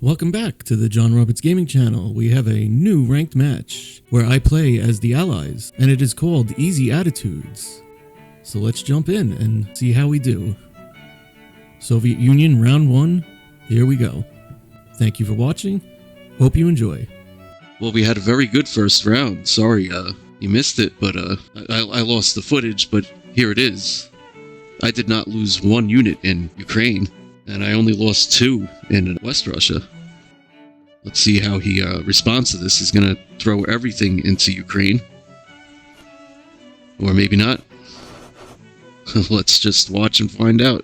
Welcome back to the John Roberts Gaming Channel. We have a new ranked match where I play as the Allies, and it is called Easy Attitudes. So let's jump in and see how we do. Soviet Union round 1, here we go. Thank you for watching, hope you enjoy. Well, we had a very good first round. Sorry, you missed it, but I lost the footage, but here it is. I did not lose one unit in Ukraine, and I only lost 2 in West Russia. Let's see how he responds to this. He's going to throw everything into Ukraine. Or maybe not. Let's just watch and find out.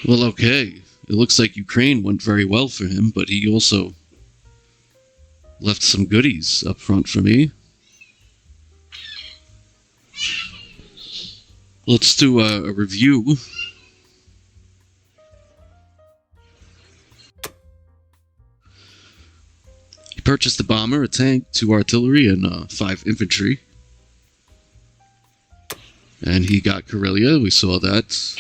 Well, okay. It looks like Ukraine went very well for him, but he also left some goodies up front for me. Let's do a review. He purchased a bomber, a tank, 2 artillery, and 5 infantry. And he got Karelia, we saw that.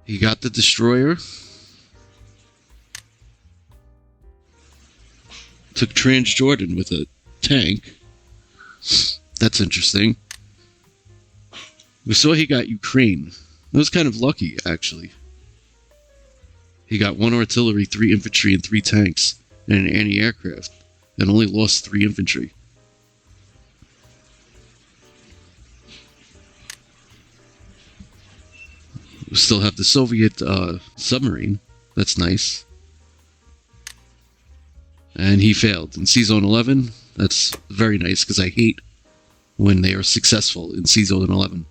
He got the destroyer. Took Transjordan with a tank. That's interesting. We saw he got Ukraine. That was kind of lucky, actually. He got 1 artillery, 3 infantry, and 3 tanks, and an anti-aircraft, and only lost 3 infantry. We still have the Soviet submarine. That's nice. And he failed in C-Zone 11. That's very nice, because I hate when they are successful in C-Zone 11.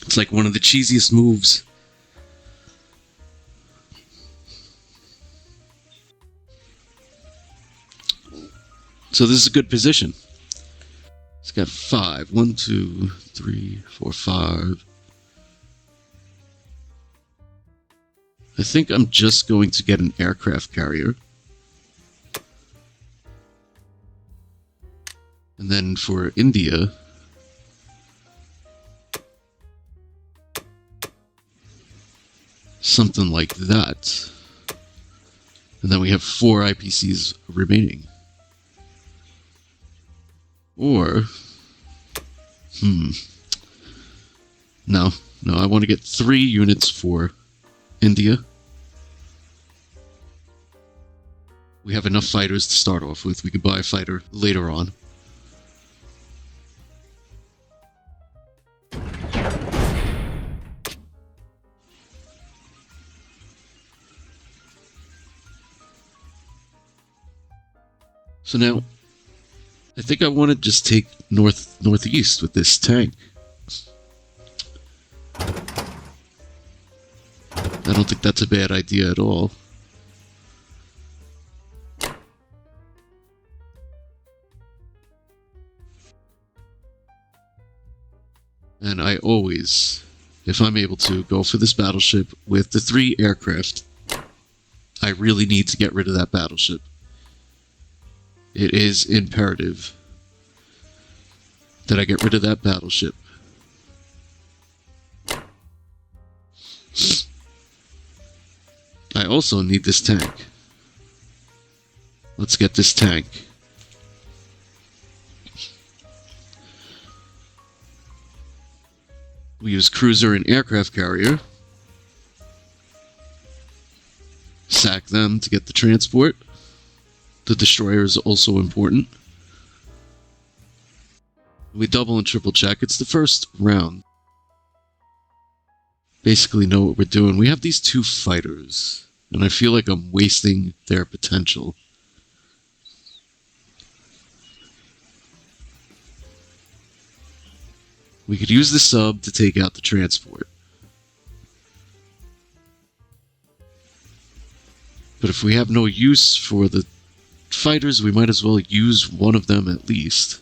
It's like one of the cheesiest moves. So this is a good position. It's got 5. 1, 2, 3, 4, 5. I think I'm just going to get an aircraft carrier. And then for India, something like that. And then we have 4 IPCs remaining. Or, no, I want to get 3 units for India. We have enough fighters to start off with. We could buy a fighter later on. So now, I think I want to just take northeast with this tank. I don't think that's a bad idea at all. And I always, if I'm able to, go for this battleship with the 3 aircraft. I really need to get rid of that battleship. It is imperative. Did I get rid of that battleship? I also need this tank. Let's get this tank. We use cruiser and aircraft carrier. Sack them to get the transport. The destroyer is also important. We double and triple check. It's the first round. Basically know what we're doing. We have these two fighters, and I feel like I'm wasting their potential. We could use the sub to take out the transport. But if we have no use for the fighters, we might as well use one of them at least.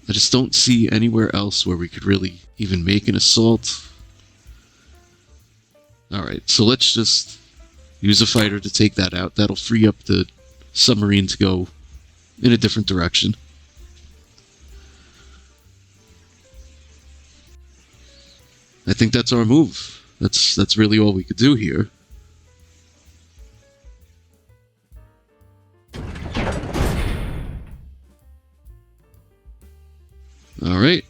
I just don't see anywhere else where we could really even make an assault. Alright, so let's just use a fighter to take that out. That'll free up the submarine to go in a different direction. I think that's our move. That's really all we could do here. Alright.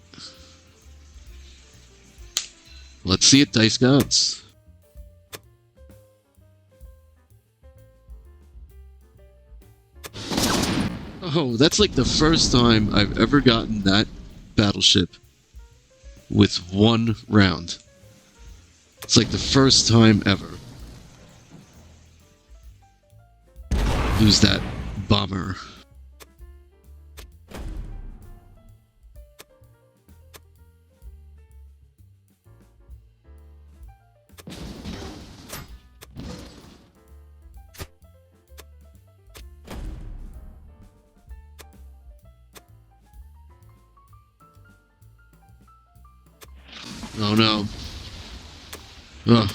Let's see it, Dice Gods. Oh, that's like the first time I've ever gotten that battleship with one round. It's like the first time ever. Lose that bomber. Oh no. Ugh.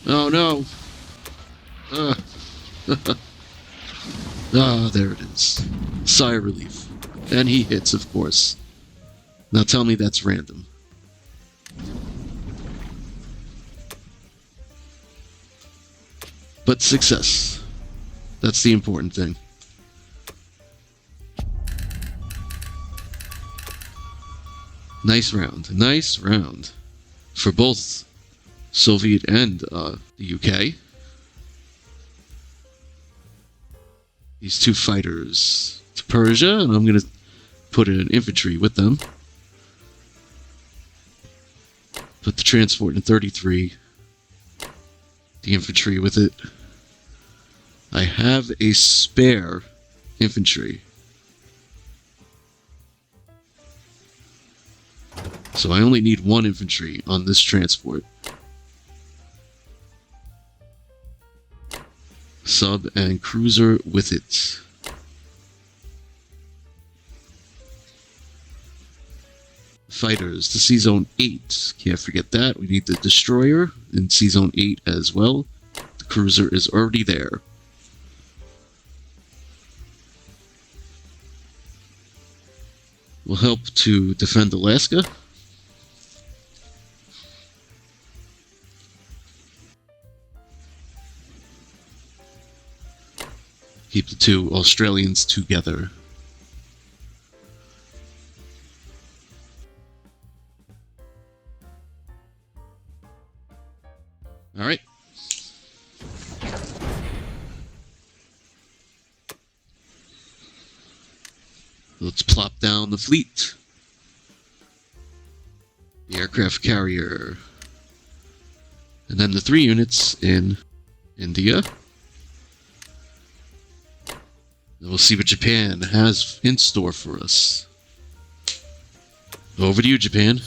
Oh no. Ah, there it is. Sigh of relief. And he hits, of course. Now tell me that's random. But success. That's the important thing. Nice round. Nice round. For both Soviet and the UK. These two fighters to Persia, and I'm going to put an infantry with them. Put the transport in 33. The infantry with it. I have a spare infantry. So I only need one infantry on this transport. Sub and cruiser with it. Fighters to Sea Zone 8. Can't forget that. We need the destroyer in Sea Zone 8 as well. The cruiser is already there. Will help to defend Alaska. Keep the two Australians together. All right. Let's plop down the fleet. The aircraft carrier. And then the 3 units in India. And we'll see what Japan has in store for us. Over to you, Japan.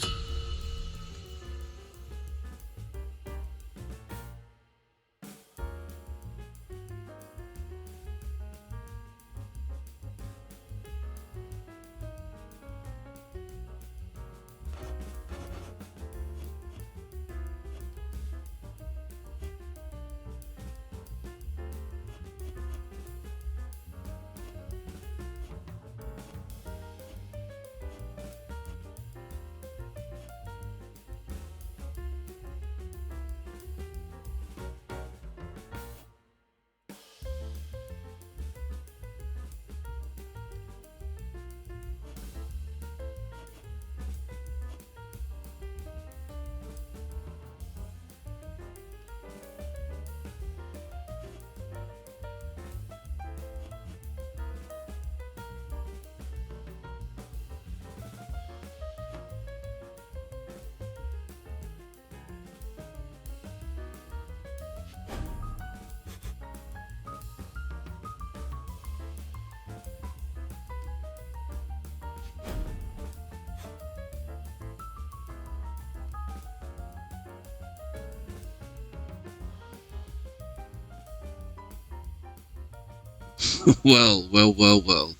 Well, well, well, well.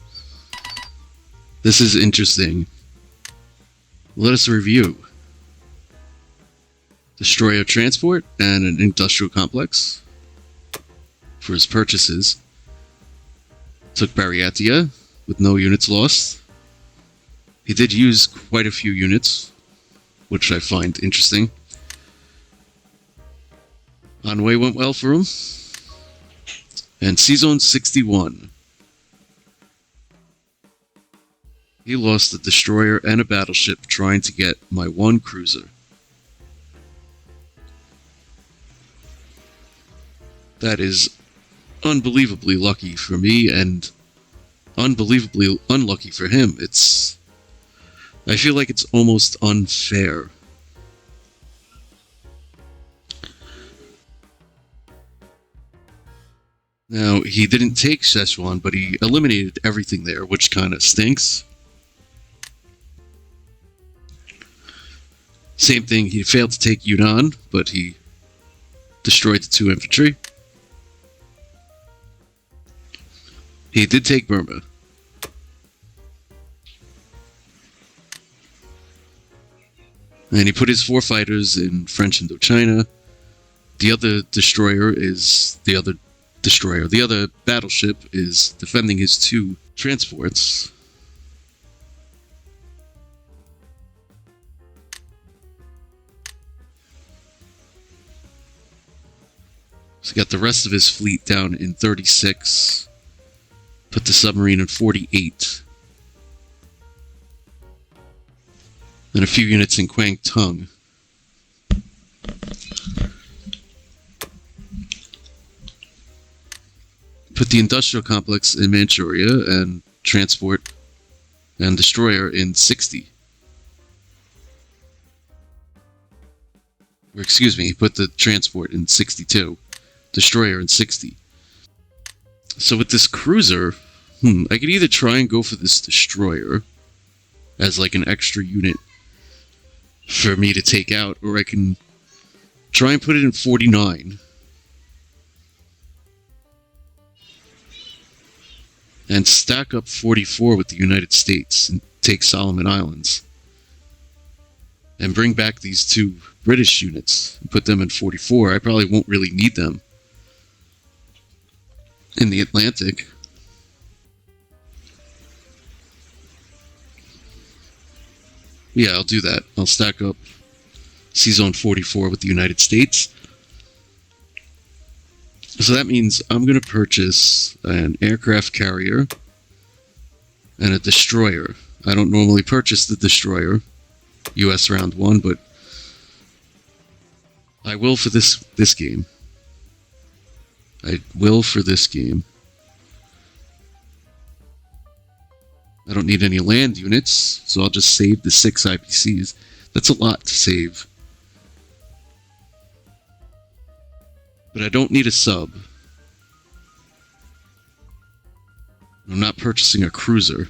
This is interesting. Let us review. Destroy a transport and an industrial complex for his purchases. Took Bariatia with no units lost. He did use quite a few units, which I find interesting. Anway went well for him. And C-Zone 61. He lost a destroyer and a battleship trying to get my one cruiser. That is unbelievably lucky for me and unbelievably unlucky for him. I feel like it's almost unfair. Now, he didn't take Szechuan, but he eliminated everything there, which kind of stinks. Same thing, he failed to take Yunnan, but he destroyed the 2 infantry. He did take Burma. And he put his 4 fighters in French Indochina. The other destroyer is the other destroyer. The other battleship is defending his 2 transports. So he got the rest of his fleet down in 36. Put the submarine in 48. And a few units in Kwangtung. Put the industrial complex in Manchuria and transport and destroyer in 60. Or excuse me, put the transport in 62. Destroyer in 60. So with this cruiser, I could either try and go for this destroyer as like an extra unit for me to take out, or I can try and put it in 49. And stack up 44 with the United States and take Solomon Islands. And bring back these 2 British units and put them in 44. I probably won't really need them in the Atlantic. Yeah, I'll do that. I'll stack up C-Zone 44 with the United States. So that means I'm going to purchase an aircraft carrier and a destroyer. I don't normally purchase the destroyer, US round 1, but I will for this game. I will for this game. I don't need any land units, so I'll just save the 6 IPCs. That's a lot to save. But I don't need a sub. I'm not purchasing a cruiser.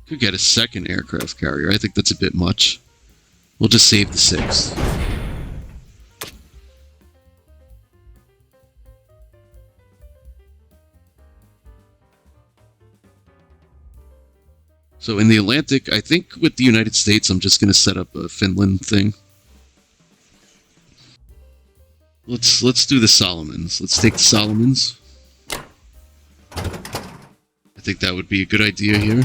Could get a second aircraft carrier. I think that's a bit much. We'll just save the 6. So in the Atlantic, I think with the United States, I'm just going to set up a Finland thing. Let's do the Solomons. Let's take the Solomons. I think that would be a good idea here.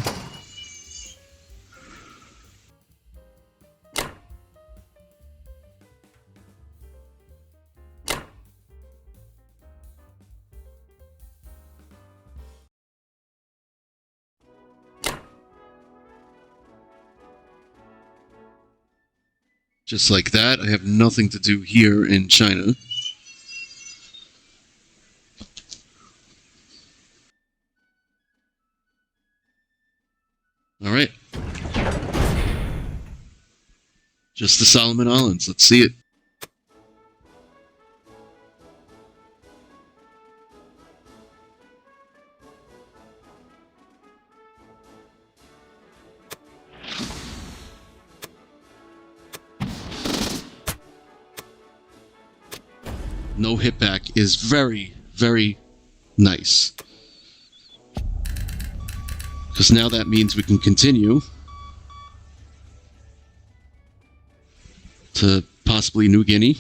Just like that, I have nothing to do here in China. Alright. Just the Solomon Islands. Let's see it. no hit back is very, very nice. Because now that means we can continue to possibly New Guinea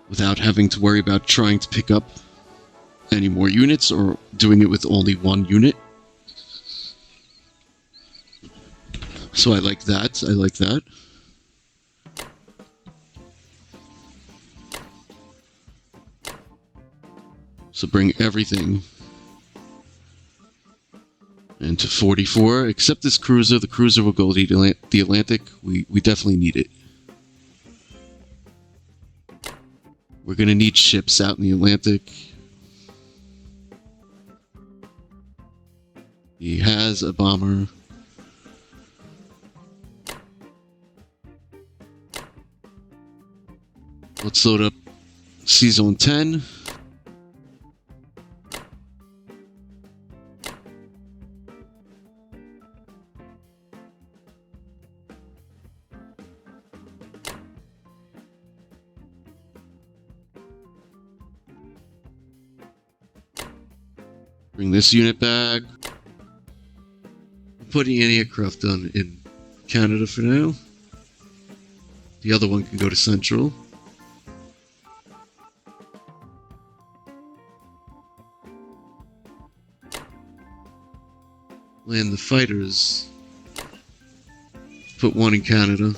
without having to worry about trying to pick up any more units or doing it with only one unit. So I like that. I like that. So bring everything into 44, except this cruiser. The cruiser will go to the Atlantic. We definitely need it. We're going to need ships out in the Atlantic. He has a bomber. Let's load up C-Zone 10. Bring this unit back. Putting any aircraft done in Canada for now. The other one can go to Central. Land the fighters. Put one in Canada,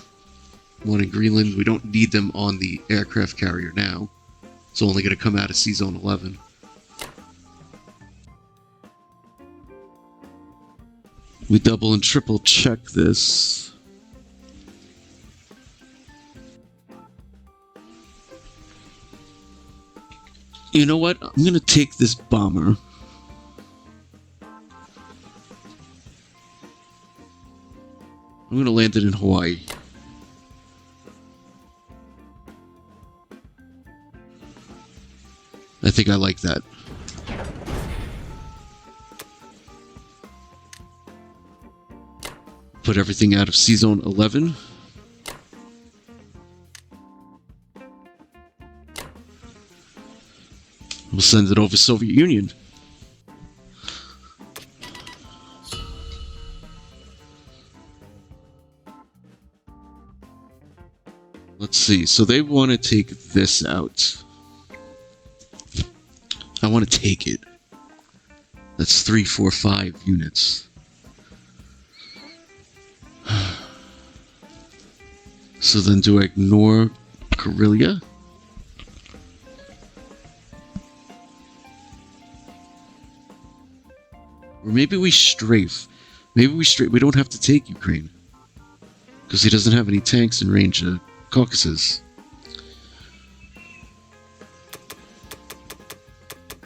one in Greenland. We don't need them on the aircraft carrier now. It's only going to come out of C-Zone 11. We double and triple check this. You know what? I'm going to take this bomber. I'm going to land it in Hawaii. I think I like that. Put everything out of C-Zone 11. We'll send it over Soviet Union. Let's see. So they want to take this out. I want to take it. That's 3, 4, 5 units. So then do I ignore Karelia? Or maybe we strafe. Maybe we strafe. We don't have to take Ukraine. Because he doesn't have any tanks in range of Caucasus.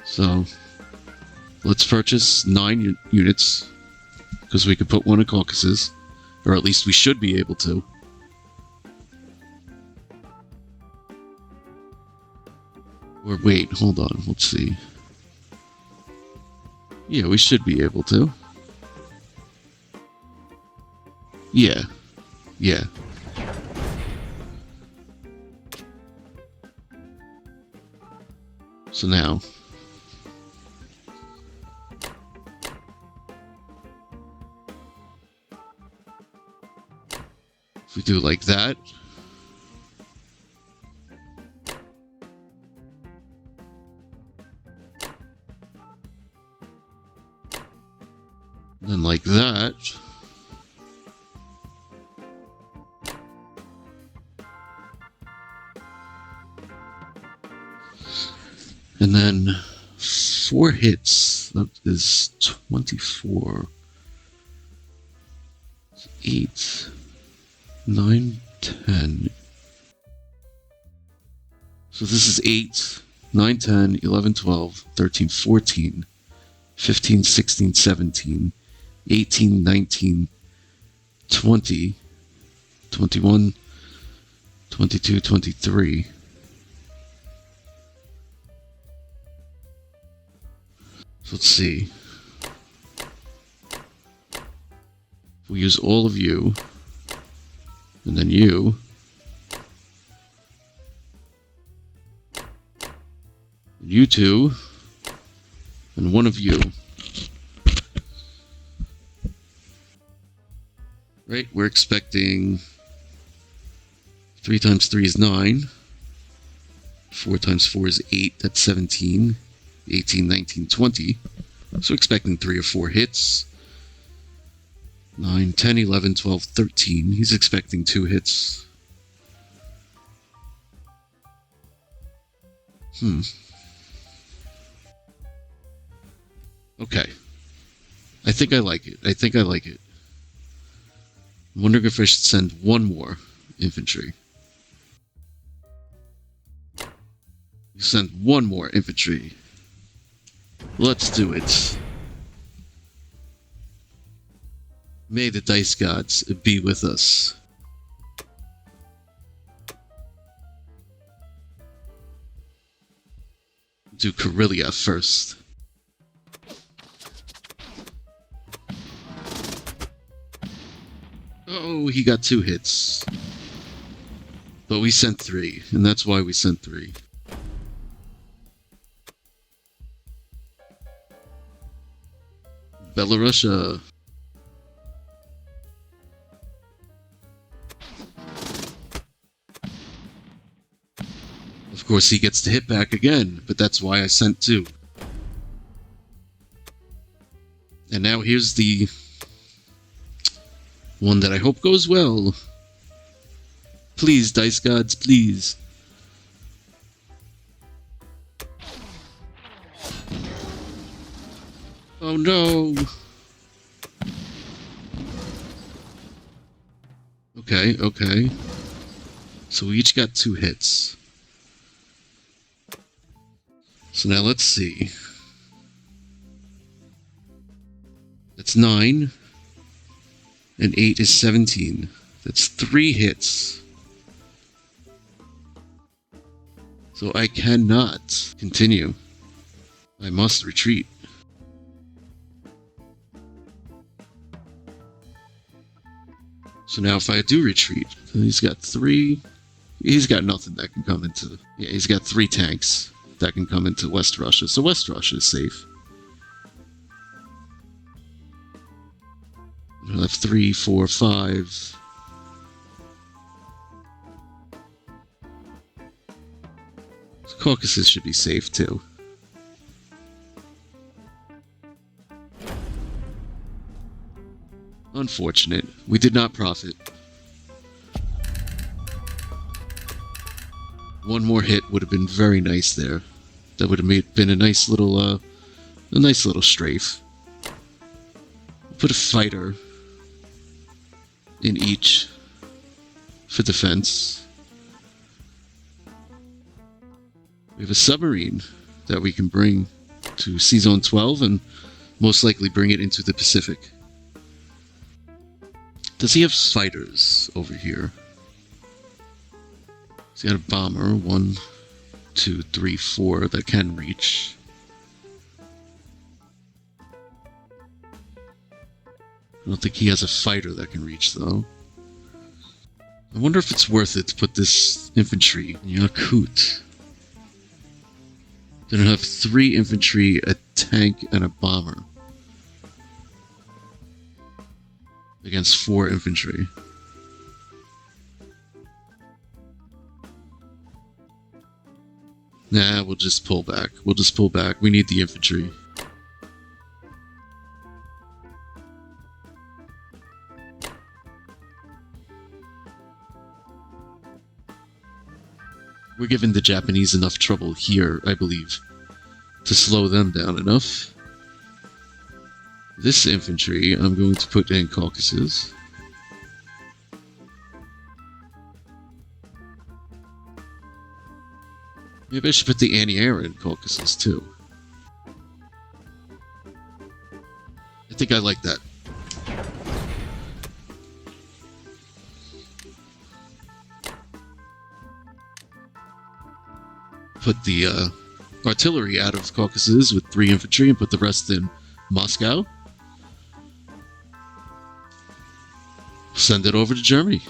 So, let's purchase 9 units. Because we could put one in Caucasus. Or at least we should be able to. Or wait, hold on, let's see. Yeah, we should be able to. Yeah. Yeah. So now. If we do like that. Then like that. And then 4 hits. That is 24. 8, 9, 10. So this is 8, 9, 10, 11, 12, 13, 14, 15, 16, 17. 18, 19, 20, 21, 22, 23. So let's see. We'll use all of you, and then you, You two. And one of you. Right, we're expecting 3 times 3 is 9. 4 times 4 is 8, that's 17. 18, 19, 20. So we're expecting 3 or 4 hits. 9, 10, 11, 12, 13. He's expecting 2 hits. Okay. I think I like it. I'm wondering if I should send one more infantry. Send one more infantry. Let's do it. May the dice gods be with us. Do Karelia first. Oh, he got 2 hits. But we sent 3, and that's why we sent 3. Belarus. Of course, he gets to hit back again, but that's why I sent 2. And now here's the one that I hope goes well. Please, dice gods, please. Oh no. Okay. So we each got 2 hits. So now let's see. That's 9. And 8 is 17. That's 3 hits. So I cannot continue. I must retreat. So now if I do retreat, he's got 3... He's got nothing that can come into... Yeah, he's got 3 tanks that can come into West Russia. So West Russia is safe. I'll have 3, 4, 5... Caucasus should be safe too. Unfortunate. We did not profit. One more hit would have been very nice there. That would have been a nice little strafe. Put a fighter in each for defense. We have a submarine that we can bring to Sea Zone 12 and most likely bring it into the Pacific. Does he have fighters over here? He's got a bomber, 1, 2, 3, 4 that can reach. I don't think he has a fighter that can reach though. I wonder if it's worth it to put this infantry in Yakut. Then I have 3 infantry, a tank, and a bomber. Against 4 infantry. Nah, we'll just pull back. We need the infantry. We're giving the Japanese enough trouble here, I believe, to slow them down enough. This infantry I'm going to put in Caucasus. Maybe I should put the anti-air in Caucasus too. I think I like that. Put the artillery out of Caucasus with 3 infantry and put the rest in Moscow. Send it over to Germany.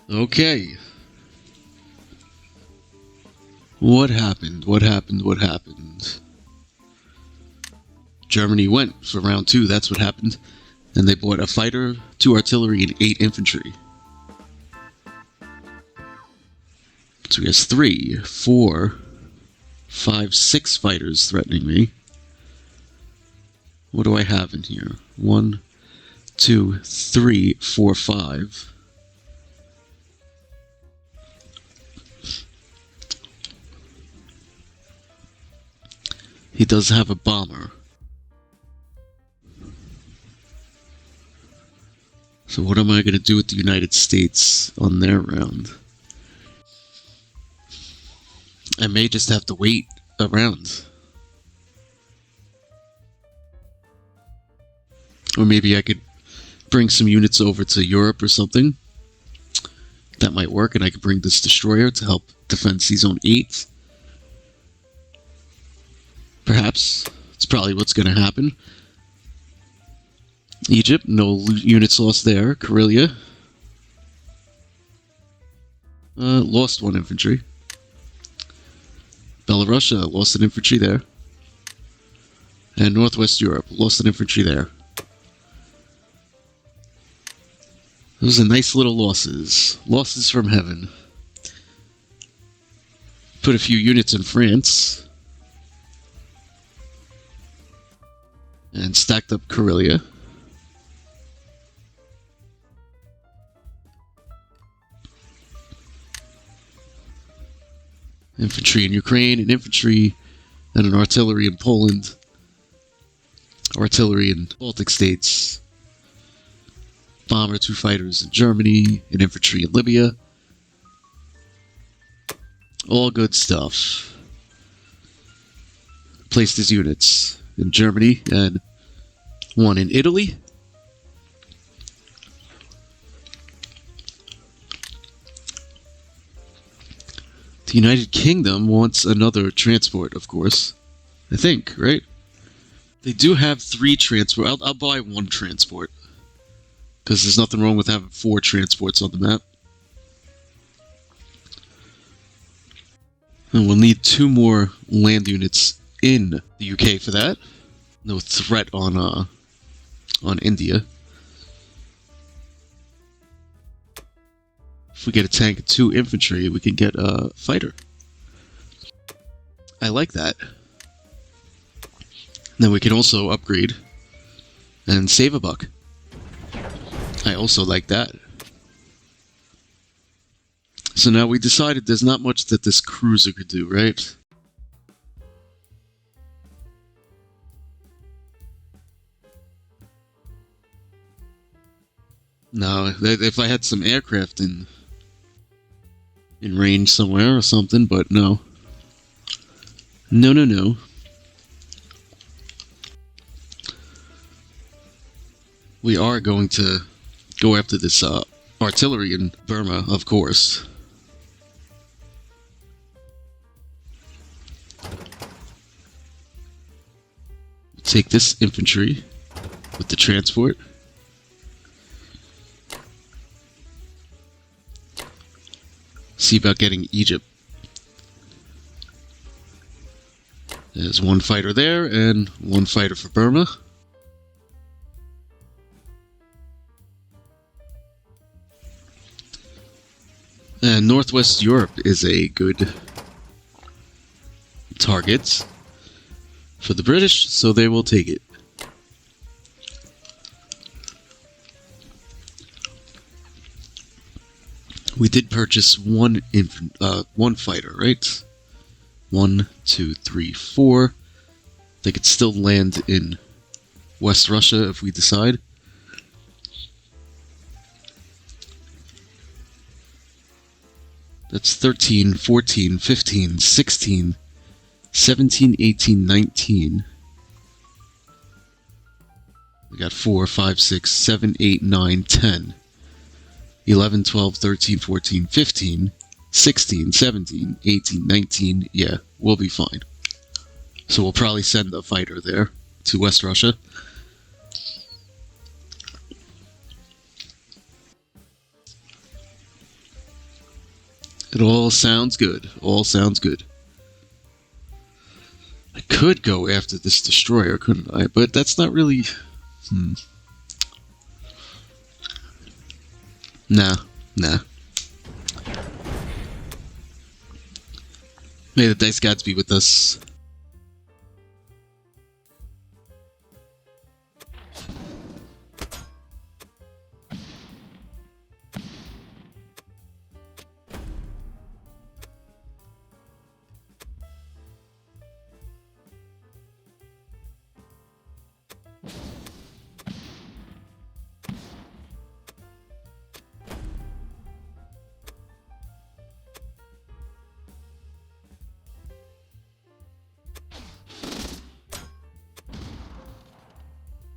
Okay. What happened? What happened? What happened? Germany went for round 2, that's what happened. And they bought a fighter, 2 artillery, and 8 infantry. So he has 3, 4, 5, 6 fighters threatening me. What do I have in here? 1, 2, 3, 4, 5. He does have a bomber. So what am I going to do with the United States on their round? I may just have to wait a round. Or maybe I could bring some units over to Europe or something. That might work, and I could bring this destroyer to help defend C-Zone 8. Perhaps. It's probably what's going to happen. Egypt, no units lost there. Karelia. Lost 1 infantry. Belarusia lost an infantry there. And Northwest Europe lost an infantry there. Those are nice little losses. Losses from heaven. Put a few units in France. And stacked up Karelia. Infantry in Ukraine, and infantry and an artillery in Poland. Artillery in Baltic states. Bomber, 2 fighters in Germany, and infantry in Libya. All good stuff. Placed his units in Germany and 1 in Italy. The United Kingdom wants another transport, of course. I think, right? They do have 3 transport. I'll buy 1 transport. Because there's nothing wrong with having 4 transports on the map. And we'll need 2 more land units in the UK for that. No threat on India. If we get a tank and 2 infantry, we can get a fighter. I like that. Then we can also upgrade and save a buck. I also like that. So now we decided there's not much that this cruiser could do, right? No, if I had some aircraft in range somewhere or something, but no. No, no, no. We are going to go after this artillery in Burma, of course. Take this infantry with the transport. See about getting Egypt. There's 1 fighter there and 1 fighter for Burma. And Northwest Europe is a good target for the British, so they will take it. We did purchase 1 fighter, right? 1, 2, 3, 4. They could still land in West Russia if we decide. That's 13, 14, 15, 16, 17, 18, 19. We got 4, 5, 6, 7, 8, 9, 10. 11, 12, 13, 14, 15, 16, 17, 18, 19. Yeah, we'll be fine. So we'll probably send a fighter there to West Russia. It all sounds good. All sounds good. I could go after this destroyer, couldn't I? But that's not really... Nah. May the dice gods be with us.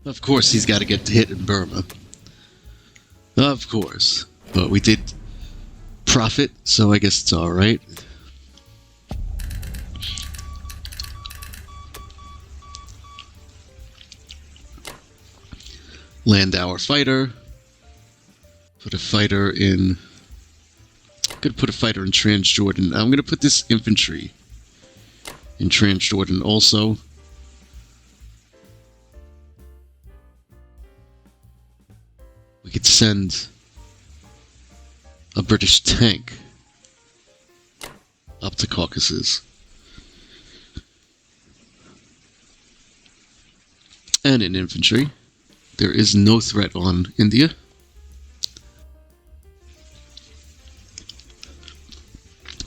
Of course he's got to get hit in Burma. Of course. But we did profit, so I guess it's alright. Land our fighter. Put a fighter in... I'm going to put a fighter in Transjordan. I'm going to put this infantry in Transjordan also. We could send a British tank up to Caucasus. And in infantry. There is no threat on India.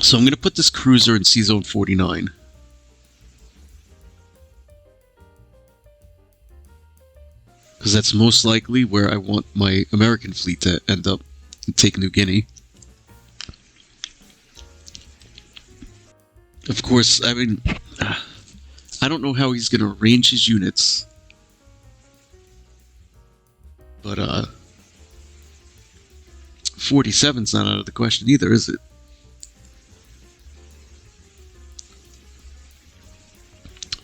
So I'm going to put this cruiser in C-Zone 49. Because that's most likely where I want my American fleet to end up and take New Guinea. Of course, I mean, I don't know how he's going to arrange his units. But, 47's not out of the question either, is it?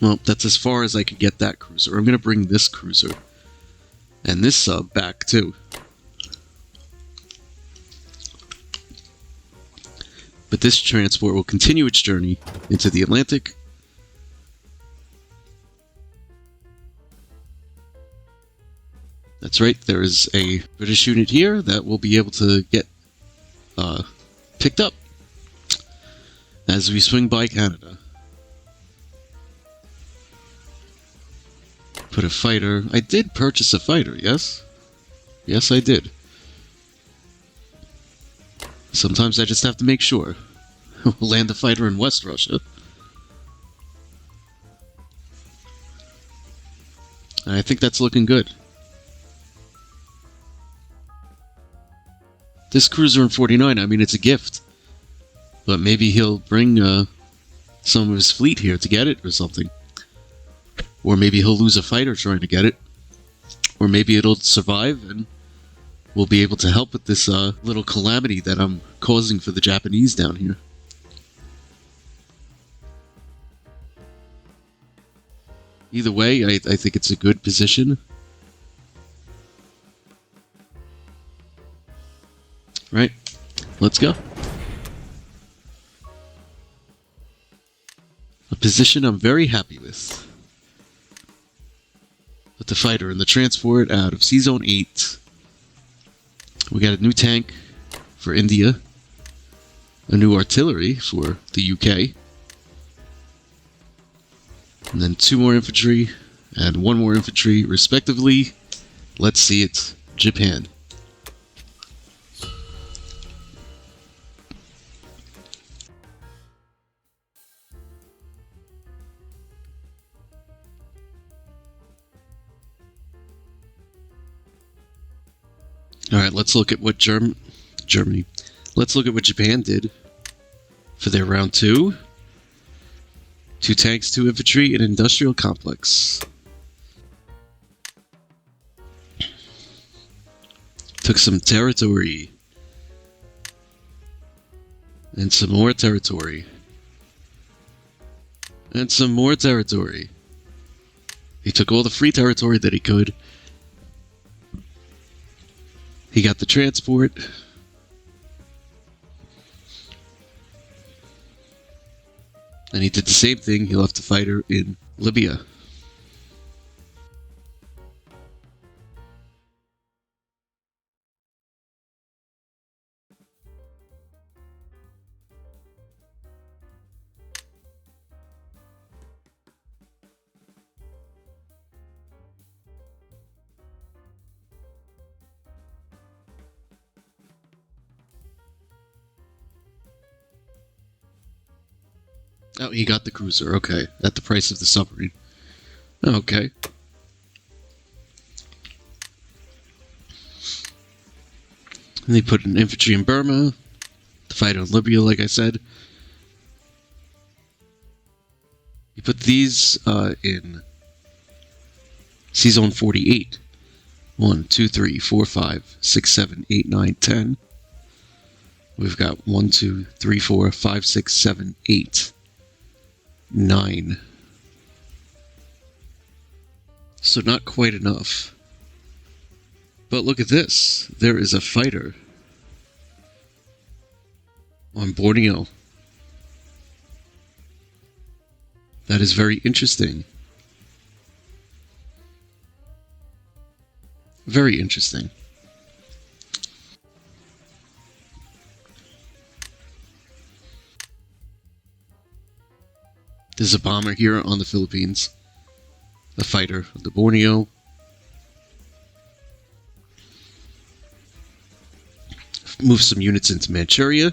Well, that's as far as I could get that cruiser. I'm going to bring this cruiser. And this sub back, too. But this transport will continue its journey into the Atlantic. That's right, there is a British unit here that will be able to get picked up as we swing by Canada. Put a fighter. I did purchase a fighter, yes? Yes, I did. Sometimes I just have to make sure. Land a fighter in West Russia. I think that's looking good. This cruiser in 49, I mean, it's a gift. But maybe he'll bring some of his fleet here to get it or something. Or maybe he'll lose a fighter trying to get it. Or maybe it'll survive and we'll be able to help with this little calamity that I'm causing for the Japanese down here. Either way, I think it's a good position. Right, let's go. A position I'm very happy with. Put the fighter and the transport out of C-Zone 8. We got a new tank for India. A new artillery for the UK. And then 2 more infantry and 1 more infantry, respectively. Let's see it. Japan. Alright, let's look at what Germany. Let's look at what Japan did for their round 2. 2 tanks, 2 infantry, an industrial complex. Took some territory. And some more territory. And some more territory. He took all the free territory that he could. He got the transport. And he did the same thing. He left a fighter in Libya. Oh, he got the cruiser. Okay. At the price of the submarine. Okay. And they put an infantry in Burma. The fighter in Libya, like I said. He put these in C-Zone 48. 1, 2, 3, 4, 5, 6, 7, 8, 9, 10. We've got 1, 2, 3, 4, 5, 6, 7, 8, 9. So not quite enough. But look at this. There is a fighter on Borneo. That is very interesting. Very interesting. There's a bomber here on the Philippines. A fighter of the Borneo. Move some units into Manchuria.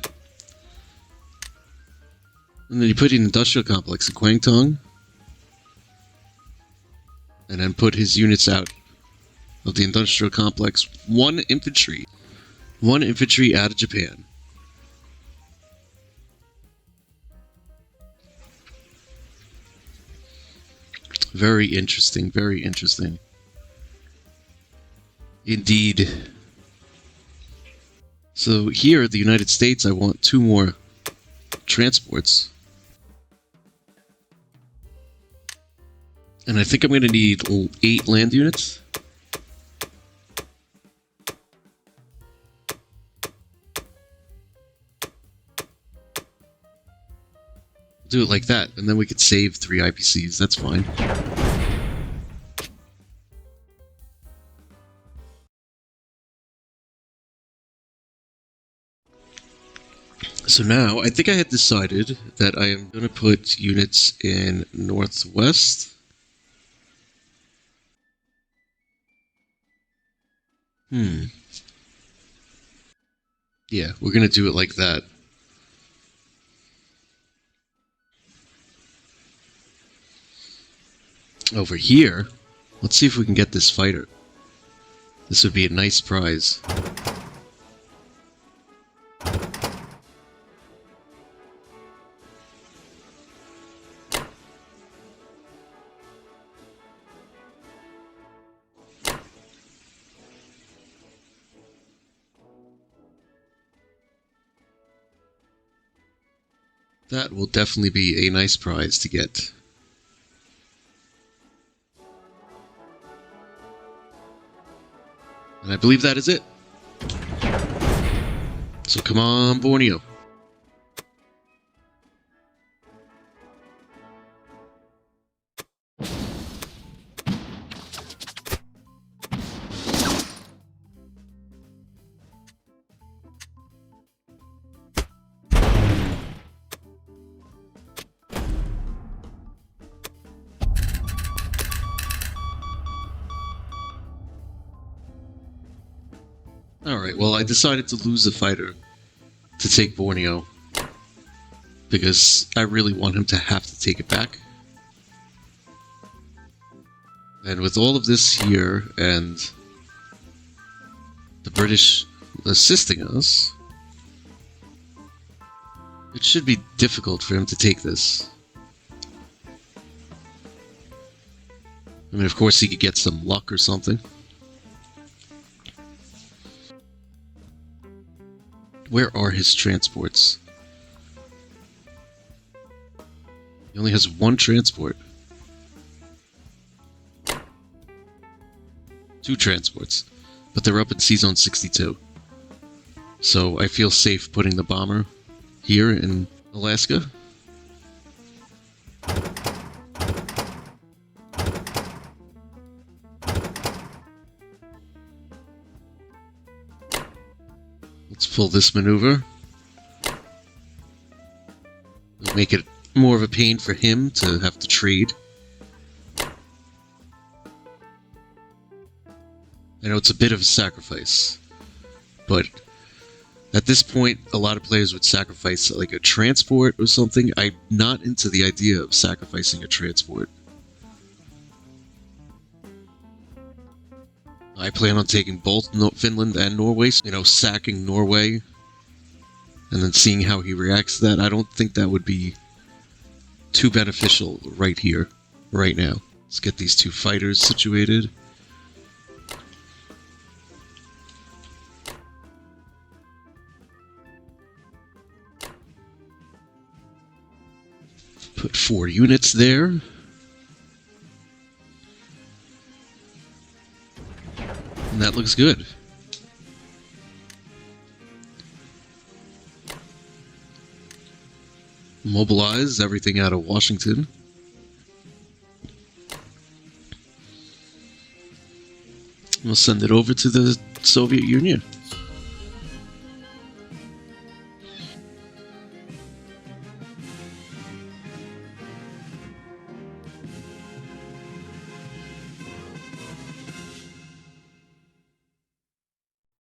And then you put an industrial complex in Kwangtung. And then put his units out of the industrial complex. One infantry out of Japan. Very interesting, very interesting. Indeed. So here, the United States, I want 2 more transports. And I think I'm going to need 8 land units. Do it like that, and then we could save 3 IPCs. That's fine. So now, I think I had decided that I am going to put units in Northwest. Yeah, we're going to do it like that. Over here, let's see if we can get this fighter. This would be a nice prize. That will definitely be a nice prize to get. And I believe that is it. So come on, Borneo. Alright, well, I decided to lose a fighter to take Borneo because I really want him to have to take it back. And with all of this here and the British assisting us, it should be difficult for him to take this. I mean, of course, he could get some luck or something. Where are his transports? He only has 1 transport. 2 transports. But they're up in C-Zone 62. So I feel safe putting the bomber here in Alaska. Let's pull this maneuver. It'll make it more of a pain for him to have to trade. I know it's a bit of a sacrifice, but at this point, a lot of players would sacrifice like a transport or something. I'm not into the idea of sacrificing a transport. I plan on taking both Finland and Norway, you know, sacking Norway, and then seeing how he reacts to that. I don't think that would be too beneficial right here, right now. Let's get these two fighters situated. Put 4 units there. And that looks good. Mobilize everything out of Washington. We'll send it over to the Soviet Union.